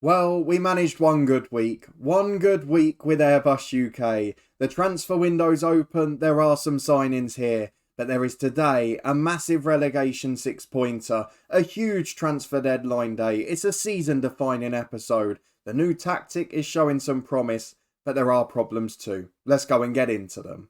Well, we managed one good week. One good week with Airbus UK. The transfer window's open, there are some signings here. But there is today a massive relegation six-pointer, a huge transfer deadline day. It's a season-defining episode. The new tactic is showing some promise, but there are problems too. Let's go and get into them.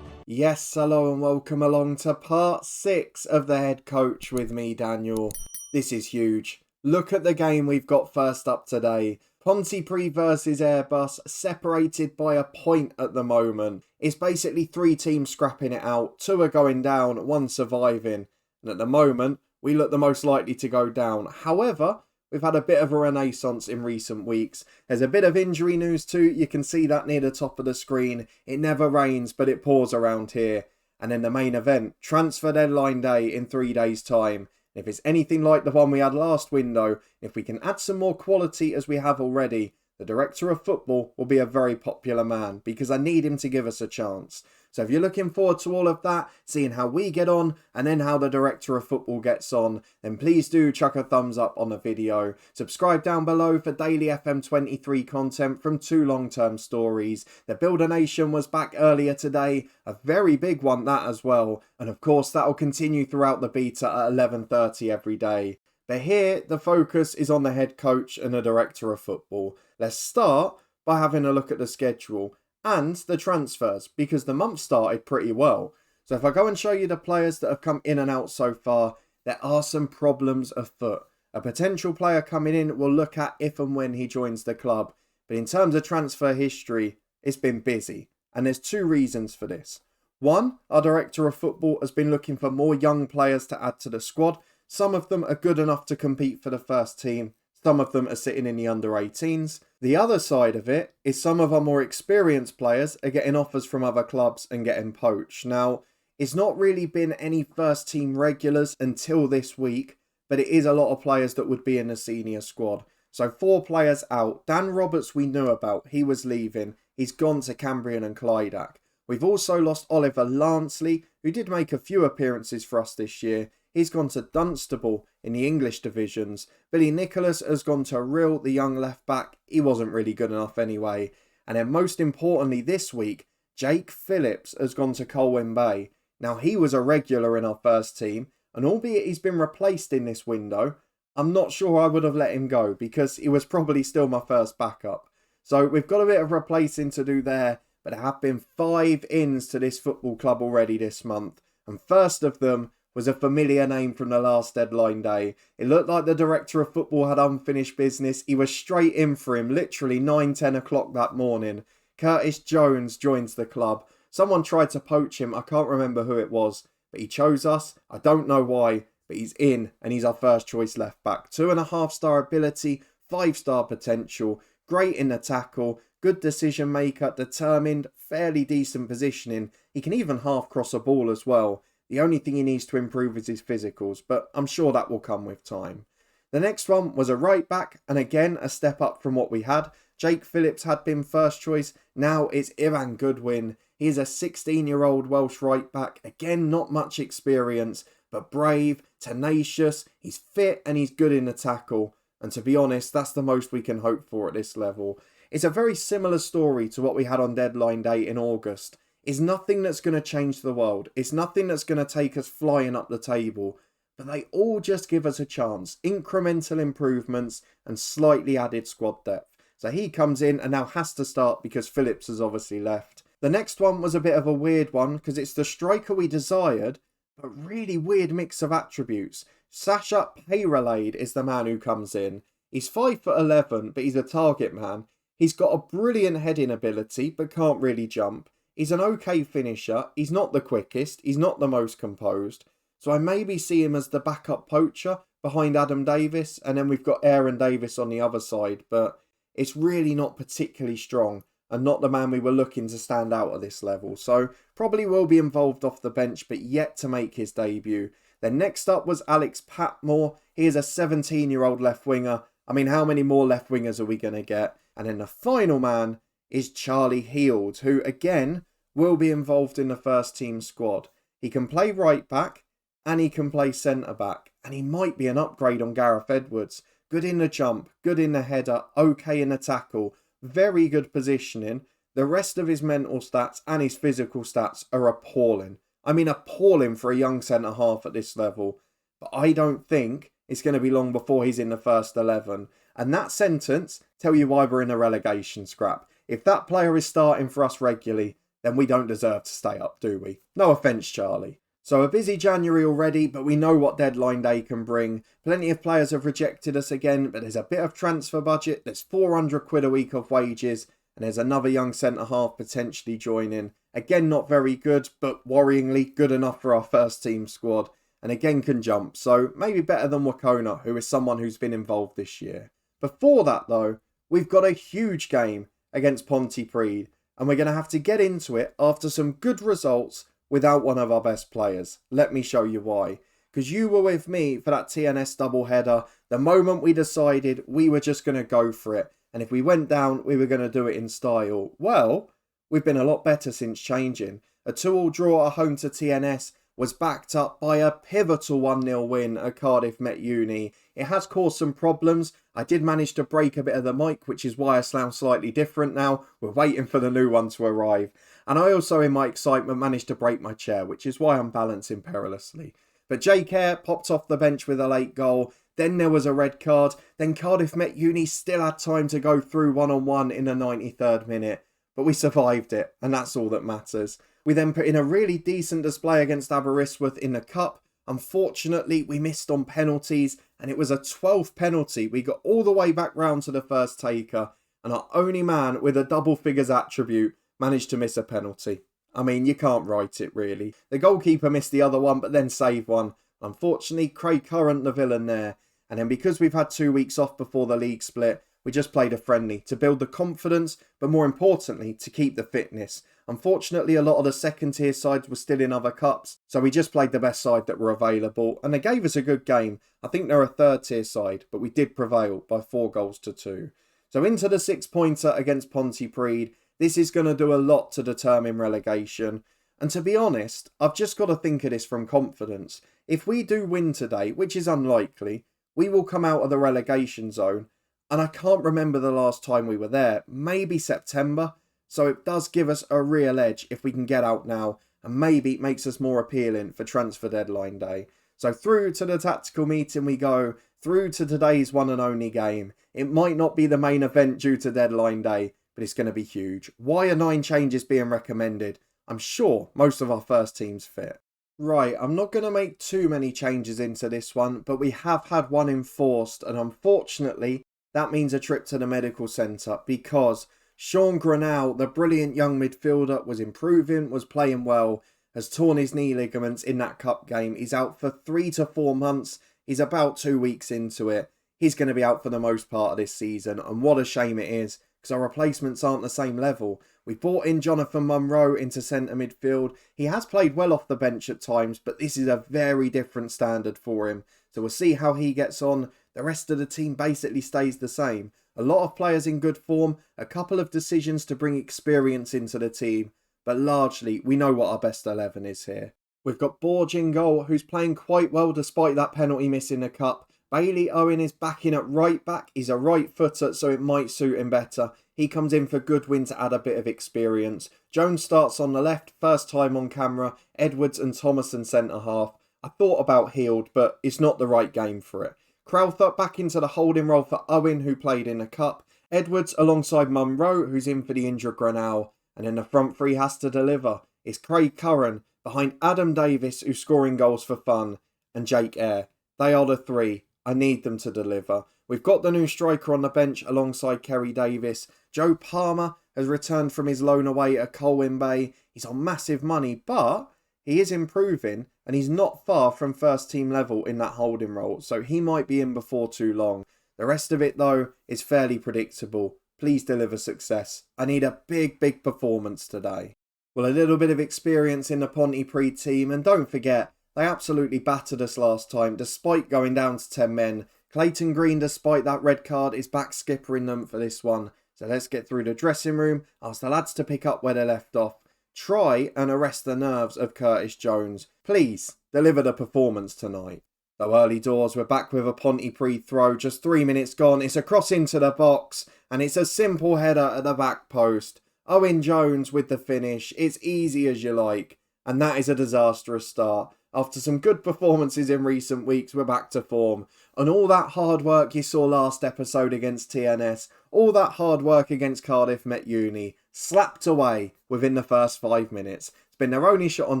Yes, hello and welcome along to part 6 of the head coach with me, Daniel. This is huge. Look at the game we've got first up today. Pontypridd versus Airbus, separated by a point at the moment. It's basically 3 teams scrapping it out. 2 are going down, 1 surviving. And at the moment, we look the most likely to go down. However, we've had a bit of a renaissance in recent weeks. There's a bit of injury news too. You can see that near the top of the screen. It never rains, but it pours around here. And then the main event, transfer deadline day in 3 days' time. If it's anything like the one we had last window, if we can add some more quality as we have already, the director of football will be a very popular man because I need him to give us a chance. So if you're looking forward to all of that, seeing how we get on and then how the director of football gets on, then please do chuck a thumbs up on the video. Subscribe down below for daily FM23 content from 2 long-term stories. The Builder Nation was back earlier today, a very big one that as well. And of course that will continue throughout the beta at 11:30 every day. But here the focus is on the head coach and the director of football. Let's start by having a look at the schedule and the transfers, because the month started pretty well. So if I go and show you the players that have come in and out so far, there are some problems afoot. A potential player coming in we'll look at if and when he joins the club. But in terms of transfer history, it's been busy. And there's 2 reasons for this. One, our director of football has been looking for more young players to add to the squad. Some of them are good enough to compete for the first team. Some of them are sitting in the under-18s. The other side of it is some of our more experienced players are getting offers from other clubs and getting poached. Now, it's not really been any first team regulars until this week, but it is a lot of players that would be in the senior squad. So 4 players out. Dan Roberts we knew about. He was leaving. He's gone to Cambrian and Clydach. We've also lost Oliver Lansley, who did make a few appearances for us this year. He's gone to Dunstable in the English divisions. Billy Nicholas has gone to Rill, the young left back. He wasn't really good enough anyway. And then most importantly this week, Jake Phillips has gone to Colwyn Bay. Now he was a regular in our first team, and albeit he's been replaced in this window, I'm not sure I would have let him go because he was probably still my first backup. So we've got a bit of replacing to do there, but there have been 5 ins to this football club already this month. And first of them was a familiar name from the last deadline day. It looked like the director of football had unfinished business. He was straight in for him, literally 9-10 o'clock that morning. Curtis Jones joins the club. Someone tried to poach him. I can't remember who it was, but he chose us. I don't know why, but he's in and he's our first choice left back. 2.5-star ability, 5-star potential, great in the tackle, good decision maker, determined, fairly decent positioning. He can even half cross a ball as well. The only thing he needs to improve is his physicals, but I'm sure that will come with time. The next one was a right back, and again a step up from what we had. Jake Phillips had been first choice, now it's Ivan Goodwin. He is a 16-year-old Welsh right back, again not much experience, but brave, tenacious, he's fit and he's good in the tackle. And to be honest, that's the most we can hope for at this level. It's a very similar story to what we had on deadline day in August. It's nothing that's going to change the world. It's nothing that's going to take us flying up the table. But they all just give us a chance. Incremental improvements and slightly added squad depth. So he comes in and now has to start because Phillips has obviously left. The next one was a bit of a weird one because it's the striker we desired, but really weird mix of attributes. Sasha Payrelade is the man who comes in. He's 5'11", but he's a target man. He's got a brilliant heading ability, but can't really jump. He's an okay finisher. He's not the quickest. He's not the most composed. So I maybe see him as the backup poacher behind Adam Davis. And then we've got Aaron Davis on the other side. But it's really not particularly strong and not the man we were looking to stand out at this level. So probably will be involved off the bench, but yet to make his debut. Then next up was Alex Patmore. He is a 17-year-old left winger. I mean, how many more left wingers are we going to get? And then the final man is Charlie Heald, who again will be involved in the first team squad. He can play right back and he can play centre back, and he might be an upgrade on Gareth Edwards. Good in the jump, good in the header, okay in the tackle, very good positioning. The rest of his mental stats and his physical stats are appalling. I mean, appalling for a young centre half at this level. But I don't think it's going to be long before he's in the first 11. And that sentence tell you why we're in a relegation scrap. If that player is starting for us regularly, then we don't deserve to stay up, do we? No offence, Charlie. So a busy January already, but we know what deadline day can bring. Plenty of players have rejected us again, but there's a bit of transfer budget. There's 400 quid a week of wages, and there's another young centre-half potentially joining. Again, not very good, but worryingly good enough for our first team squad. And again can jump, so maybe better than Wakona, who is someone who's been involved this year. Before that though, we've got a huge game against Pontypridd, and we're going to have to get into it after some good results without one of our best players. Let me show you why. Because you were with me for that TNS doubleheader the moment we decided we were just going to go for it. And if we went down, we were going to do it in style. Well, we've been a lot better since changing. A 2-2 draw at home to TNS was backed up by a pivotal 1-0 win at Cardiff Met Uni. It has caused some problems. I did manage to break a bit of the mic, which is why I sound slightly different now. We're waiting for the new one to arrive. And I also, in my excitement, managed to break my chair, which is why I'm balancing perilously. But Jake Eyre popped off the bench with a late goal. Then there was a red card. Then Cardiff Met Uni still had time to go through 1-on-1 in the 93rd minute. But we survived it, and that's all that matters. We then put in a really decent display against Aberystwyth in the Cup. Unfortunately, we missed on penalties, and it was a 12th penalty. We got all the way back round to the first taker, and our only man with a double figures attribute managed to miss a penalty. I mean, you can't write it really. The goalkeeper missed the other one, but then saved one. Unfortunately, Craig Currant the villain there. And then because we've had 2 weeks off before the league split, we just played a friendly to build the confidence, but more importantly, to keep the fitness. Unfortunately, a lot of the second tier sides were still in other cups, so we just played the best side that were available, and they gave us a good game. I think they're a third tier side, but we did prevail by 4-2. So into the 6-pointer against Pontypridd. This is going to do a lot to determine relegation. And to be honest, I've just got to think of this from confidence. If we do win today, which is unlikely, we will come out of the relegation zone. And I can't remember the last time we were there. Maybe September. So it does give us a real edge if we can get out now. And maybe it makes us more appealing for transfer deadline day. So through to the tactical meeting we go. Through to today's one and only game. It might not be the main event due to deadline day, but it's going to be huge. Why are 9 changes being recommended? I'm sure most of our first team's fit. Right, I'm not going to make too many changes into this one, but we have had one enforced, and unfortunately, that means a trip to the medical centre, because Sean Granell, the brilliant young midfielder, was improving, was playing well, has torn his knee ligaments in that cup game. He's out for 3 to 4 months. He's about 2 weeks into it. He's going to be out for the most part of this season, and what a shame it is, because our replacements aren't the same level. We brought in Jonathan Munro into centre midfield. He has played well off the bench at times, but this is a very different standard for him. So we'll see how he gets on. The rest of the team basically stays the same. A lot of players in good form, a couple of decisions to bring experience into the team, but largely we know what our best 11 is here. We've got Borg in goal, who's playing quite well despite that penalty miss in the cup. Bailey Owen is back in at right back. He's a right footer, so it might suit him better. He comes in for Goodwin to add a bit of experience. Jones starts on the left, first time on camera. Edwards and Thomason centre half. I thought about Heald, but it's not the right game for it. Crowther back into the holding role for Owen, who played in the cup. Edwards alongside Munro, who's in for the injured Granell. And then the front three has to deliver. It's Craig Curran behind Adam Davis, who's scoring goals for fun, and Jake Eyre. They are the three. I need them to deliver. We've got the new striker on the bench alongside Kerry Davis. Joe Palmer has returned from his loan away at Colwyn Bay. He's on massive money, but he is improving and he's not far from first team level in that holding role, so he might be in before too long. The rest of it, though, is fairly predictable. Please deliver success. I need a big performance today. Well, a little bit of experience in the Pontypridd team, and don't forget, they absolutely battered us last time, despite going down to 10 men. Clayton Green, despite that red card, is back skippering them for this one. So let's get through the dressing room, ask the lads to pick up where they left off. Try and arrest the nerves of Curtis Jones. Please, deliver the performance tonight. Though early doors, we're back with a Pontypridd throw. Just 3 minutes gone. It's a cross into the box. And it's a simple header at the back post. Owen Jones with the finish. It's easy as you like. And that is a disastrous start. After some good performances in recent weeks, we're back to form. And all that hard work you saw last episode against TNS, all that hard work against Cardiff Met Uni, slapped away within the first 5 minutes. It's been their only shot on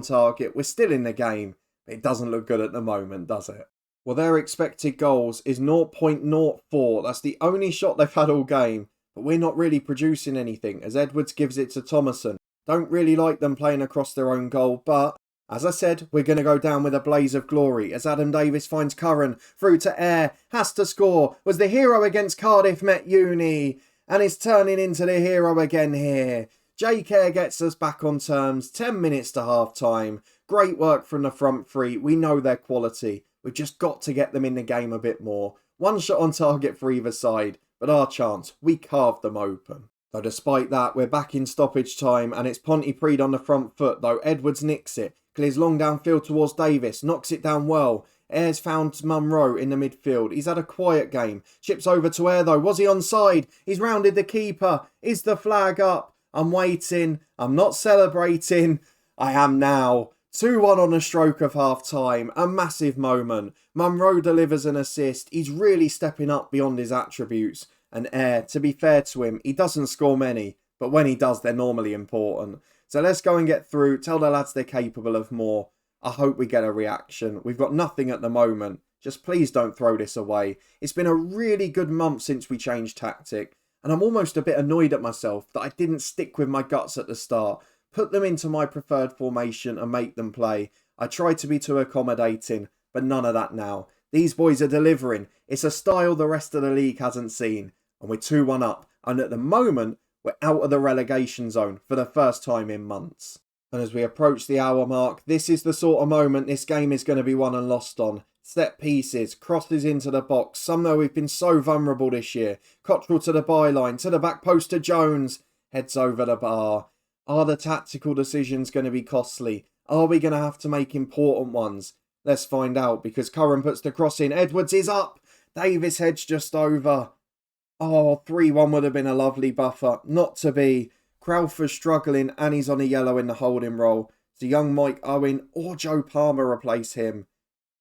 target. We're still in the game. But it doesn't look good at the moment, does it? Well, their expected goals is 0.04. That's the only shot they've had all game. But we're not really producing anything as Edwards gives it to Thomason. Don't really like them playing across their own goal, but as I said, we're going to go down with a blaze of glory as Adam Davis finds Curran through to Air, has to score, was the hero against Cardiff Met Uni, and is turning into the hero again here. Jake Air gets us back on terms, 10 minutes to half time. Great work from the front three, we know their quality. We've just got to get them in the game a bit more. One shot on target for either side, but our chance, we carved them open. Though despite that, we're back in stoppage time and it's Pontypridd on the front foot, though Edwards nicks it. Clears long downfield towards Davis, knocks it down well. Air's found Munro in the midfield. He's had a quiet game. Chips over to Air though. Was he onside? He's rounded the keeper. Is the flag up? I'm waiting. I'm not celebrating. I am now. 2-1 on the stroke of half time. A massive moment. Munro delivers an assist. He's really stepping up beyond his attributes. And Air, to be fair to him, he doesn't score many. But when he does, they're normally important. So let's go and get through, tell the lads they're capable of more. I hope we get a reaction. We've got nothing at the moment. Just please don't throw this away. It's been a really good month since we changed tactic. And I'm almost a bit annoyed at myself that I didn't stick with my guts at the start. Put them into my preferred formation and make them play. I tried to be too accommodating, but none of that now. These boys are delivering. It's a style the rest of the league hasn't seen. And we're 2-1 up. And at the moment, we're out of the relegation zone for the first time in months. And as we approach the hour mark, this is the sort of moment this game is going to be won and lost on. Set pieces, crosses into the box. Somehow we've been so vulnerable this year. Cottrell to the byline, to the back post to Jones. Heads over the bar. Are the tactical decisions going to be costly? Are we going to have to make important ones? Let's find out because Curran puts the cross in. Edwards is up. Davis heads just over. Oh, 3-1 would have been a lovely buffer. Not to be. Crowford's struggling and he's on a yellow in the holding role. So young Mike Owen or Joe Palmer replace him.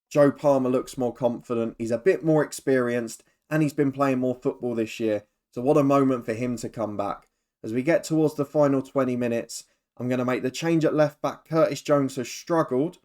Joe Palmer looks more confident. He's a bit more experienced and he's been playing more football this year. So what a moment for him to come back. As we get towards the final 20 minutes, I'm going to make the change at left back. Curtis Jones has struggled.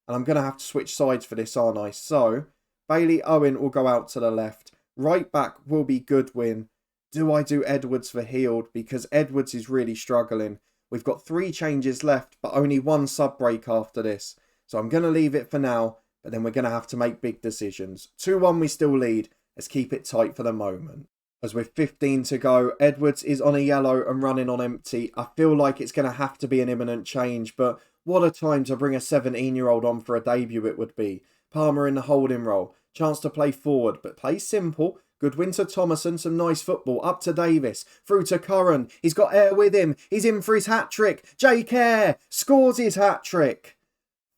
And I'm going to have to switch sides for this, aren't I? So Bailey Owen will go out to the left. Right back will be Goodwin. Do I do Edwards for Heald? Because Edwards is really struggling. We've got 3 changes left, but only 1 sub break after this. So I'm going to leave it for now, but then we're going to have to make big decisions. 2-1 we still lead. Let's keep it tight for the moment. As with 15 to go, Edwards is on a yellow and running on empty. I feel like it's going to have to be an imminent change, but what a time to bring a 17-year-old on for a debut it would be. Palmer in the holding role. Chance to play forward, but play simple. Goodwin to Thomason, some nice football. Up to Davis, through to Curran. He's got Air with him. He's in for his hat-trick. Jake Air scores his hat-trick.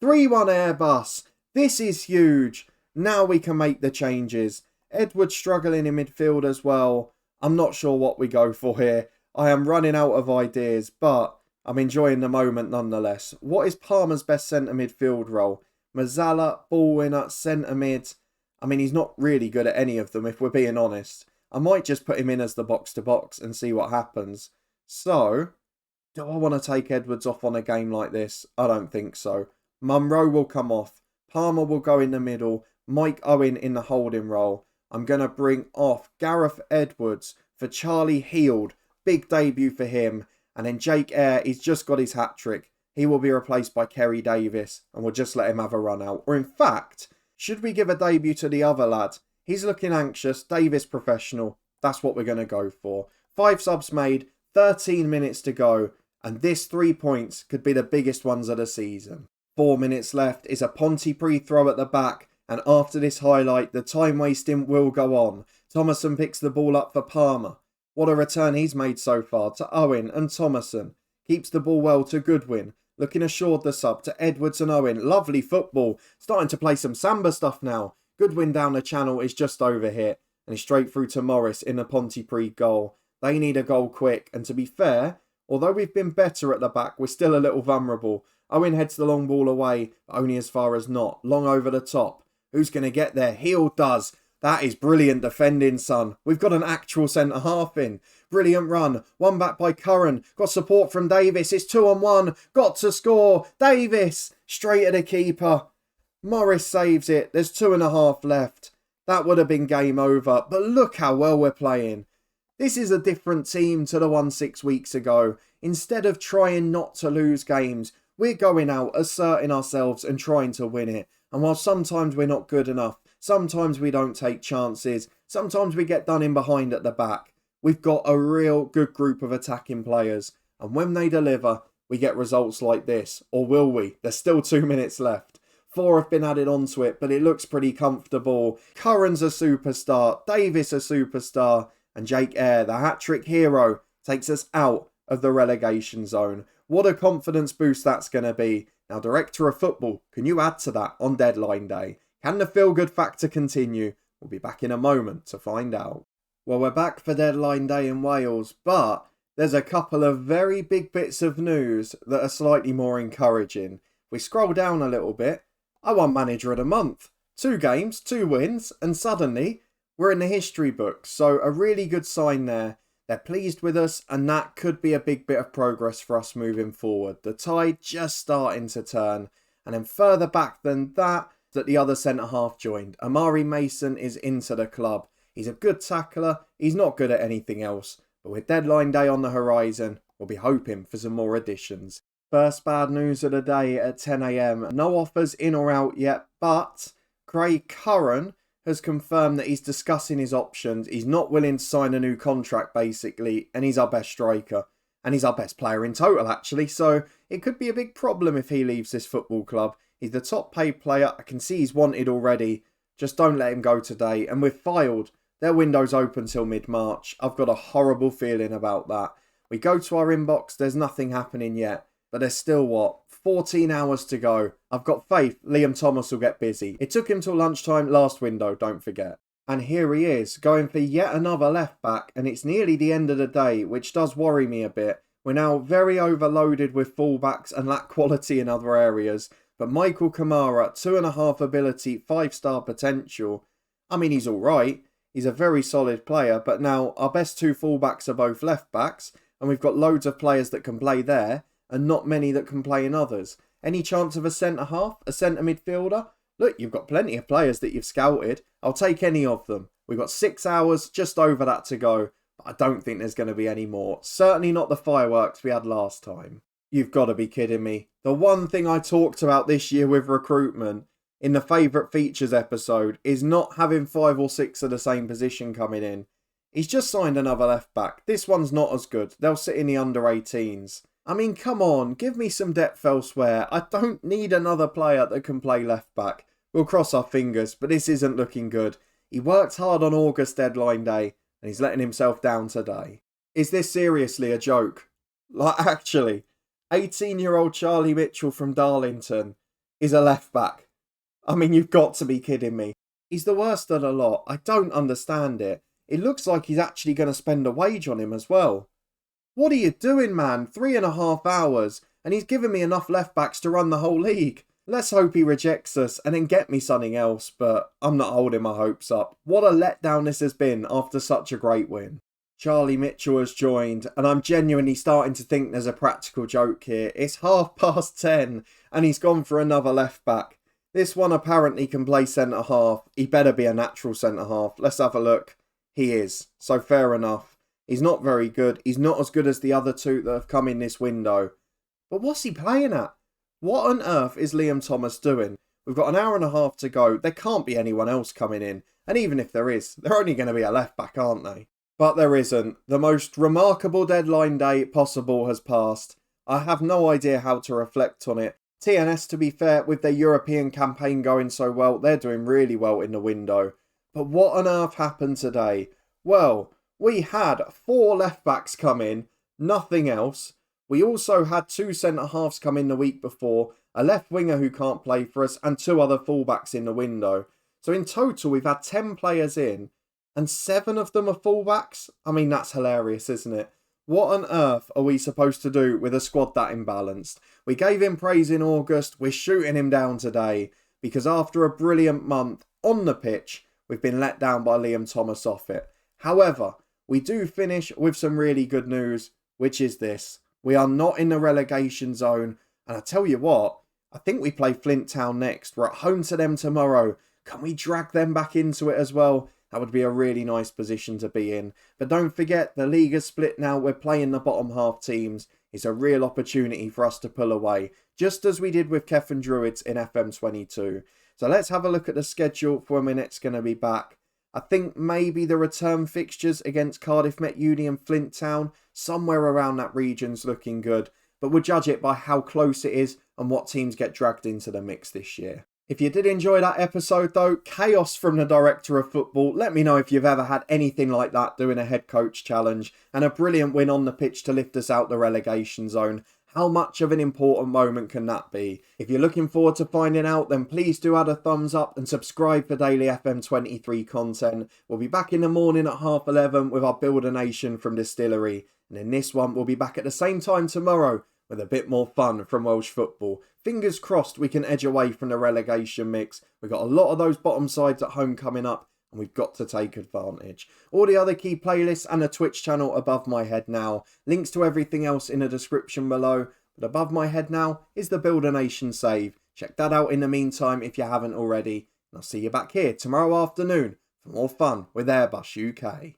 3-1 Airbus. This is huge. Now we can make the changes. Edwards struggling in midfield as well. I'm not sure what we go for here. I am running out of ideas, but I'm enjoying the moment nonetheless. What is Palmer's best centre midfield role? Mazzala, ball winner, centre mid. I mean, he's not really good at any of them, if we're being honest. I might just put him in as the box-to-box and see what happens. So, do I want to take Edwards off on a game like this? I don't think so. Munro will come off. Palmer will go in the middle. Mike Owen in the holding role. I'm going to bring off Gareth Edwards for Charlie Heald. Big debut for him. And then Jake Air, he's just got his hat-trick. He will be replaced by Kerry Davis. And we'll just let him have a run out. Or in fact, should we give a debut to the other lad? He's looking anxious. Davis professional. That's what we're going to go for. 5 subs made. 13 minutes to go. And this 3 points could be the biggest ones of the season. 4 minutes left. It's a Pontypridd throw at the back. And after this highlight, the time wasting will go on. Thomason picks the ball up for Palmer. What a return he's made so far to Owen and Thomason. Keeps the ball well to Goodwin. Looking assured the sub to Edwards and Owen. Lovely football. Starting to play some Samba stuff now. Goodwin down the channel is just over here. And he's straight through to Morris in the Pontypridd goal. They need a goal quick. And to be fair, although we've been better at the back, we're still a little vulnerable. Owen heads the long ball away, but only as far as not. Long over the top. Who's going to get there? Heel does. That is brilliant defending, son. We've got an actual centre-half in. Brilliant run. One back by Curran. Got support from Davis. It's 2-on-1. Got to score. Davis. Straight at the keeper. Morris saves it. There's 2.5 left. That would have been game over. But look how well we're playing. This is a different team to the one 6 weeks ago. Instead of trying not to lose games, we're going out, asserting ourselves and trying to win it. And while sometimes we're not good enough, sometimes we don't take chances, sometimes we get done in behind at the back, we've got a real good group of attacking players. And when they deliver, we get results like this. Or will we? There's still 2 minutes left. 4 have been added onto it, but it looks pretty comfortable. Curran's a superstar, Davis a superstar, and Jake Eyre, the hat-trick hero, takes us out of the relegation zone. What a confidence boost that's going to be. Now, Director of Football, can you add to that on deadline day? Can the feel-good factor continue? We'll be back in a moment to find out. Well, we're back for deadline day in Wales, but there's a couple of very big bits of news that are slightly more encouraging. If we scroll down a little bit, I won Manager of the Month. 2 games, 2 wins, and suddenly we're in the history books. So a really good sign there. They're pleased with us, and that could be a big bit of progress for us moving forward. The tide just starting to turn. And then further back than that the other centre-half joined. Amari Mason is into the club. He's a good tackler. He's not good at anything else. But with deadline day on the horizon, we'll be hoping for some more additions. First bad news of the day at 10 a.m. No offers in or out yet, but Craig Curran has confirmed that he's discussing his options. He's not willing to sign a new contract, basically, and he's our best striker. And he's our best player in total, actually, so it could be a big problem if he leaves this football club. He's the top paid player. I can see he's wanted already. Just don't let him go today. And we've filed. Their window's open till mid-March. I've got a horrible feeling about that. We go to our inbox, there's nothing happening yet. But there's still, 14 hours to go. I've got faith Liam Thomas will get busy. It took him till lunchtime last window, don't forget. And here he is, going for yet another left back, and it's nearly the end of the day, which does worry me a bit. We're now very overloaded with fullbacks and lack quality in other areas. But Michael Kamara, 2.5 ability, 5-star potential. I mean, he's alright. He's a very solid player, but now our best 2 fullbacks are both left backs, and we've got loads of players that can play there, and not many that can play in others. Any chance of a centre-half? A centre midfielder? Look, you've got plenty of players that you've scouted. I'll take any of them. We've got 6 hours, just over that to go. But I don't think there's going to be any more. Certainly not the fireworks we had last time. You've got to be kidding me. The one thing I talked about this year with recruitment in the favourite features episode is not having 5 or 6 of the same position coming in. He's just signed another left back. This one's not as good. They'll sit in the under 18s. I mean, come on, give me some depth elsewhere. I don't need another player that can play left back. We'll cross our fingers, but this isn't looking good. He worked hard on August deadline day, and he's letting himself down today. Is this seriously a joke? Like, actually, 18-year-old Charlie Mitchell from Darlington is a left back. I mean, you've got to be kidding me. He's the worst of the lot. I don't understand it. It looks like he's actually going to spend a wage on him as well. What are you doing, man? 3.5 hours, and he's given me enough left backs to run the whole league. Let's hope he rejects us and then get me something else, but I'm not holding my hopes up. What a letdown this has been after such a great win. Charlie Mitchell has joined, and I'm genuinely starting to think there's a practical joke here. It's 10:30, and he's gone for another left back. This one apparently can play centre-half. He better be a natural centre-half. Let's have a look. He is, so fair enough. He's not very good. He's not as good as the other 2 that have come in this window. But what's he playing at? What on earth is Liam Thomas doing? We've got an hour and a half to go. There can't be anyone else coming in. And even if there is, they're only going to be a left back, aren't they? But there isn't. The most remarkable deadline day possible has passed. I have no idea how to reflect on it. TNS, to be fair, with their European campaign going so well, they're doing really well in the window. But what on earth happened today? Well, We had 4 left backs come in, nothing else. We also had 2 centre halves come in the week before, a left winger who can't play for us, and 2 other fullbacks in the window. So in total, we've had 10 players in, and 7 of them are fullbacks. I mean, that's hilarious, isn't it? What on earth are we supposed to do with a squad that imbalanced? We gave him praise in August, we're shooting him down today, because after a brilliant month on the pitch, we've been let down by Liam Thomas off it. However, we do finish with some really good news, which is this. We are not in the relegation zone, and I tell you what, I think we play Flint Town next. We're at home to them tomorrow. Can we drag them back into it as well? That would be a really nice position to be in. But don't forget, the league is split now. We're playing the bottom half teams. It's a real opportunity for us to pull away, just as we did with Kefan Druids in FM22. So let's have a look at the schedule for when we're next going to be back. I think maybe the return fixtures against Cardiff Met Uni and Flint Town, somewhere around that region's looking good. But we'll judge it by how close it is and what teams get dragged into the mix this year. If you did enjoy that episode though, chaos from the director of football. Let me know if you've ever had anything like that doing a head coach challenge and a brilliant win on the pitch to lift us out the relegation zone. How much of an important moment can that be? If you're looking forward to finding out, then please do add a thumbs up and subscribe for daily FM23 content. We'll be back in the morning at 11:30 with our Build a Nation from Distillery. And in this one, we'll be back at the same time tomorrow with a bit more fun from Welsh football. Fingers crossed we can edge away from the relegation mix. We've got a lot of those bottom sides at home coming up, and we've got to take advantage. All the other key playlists and the Twitch channel above my head now. Links to everything else in the description below. But above my head now is the Build a Nation save. Check that out in the meantime if you haven't already. And I'll see you back here tomorrow afternoon for more fun with Airbus UK.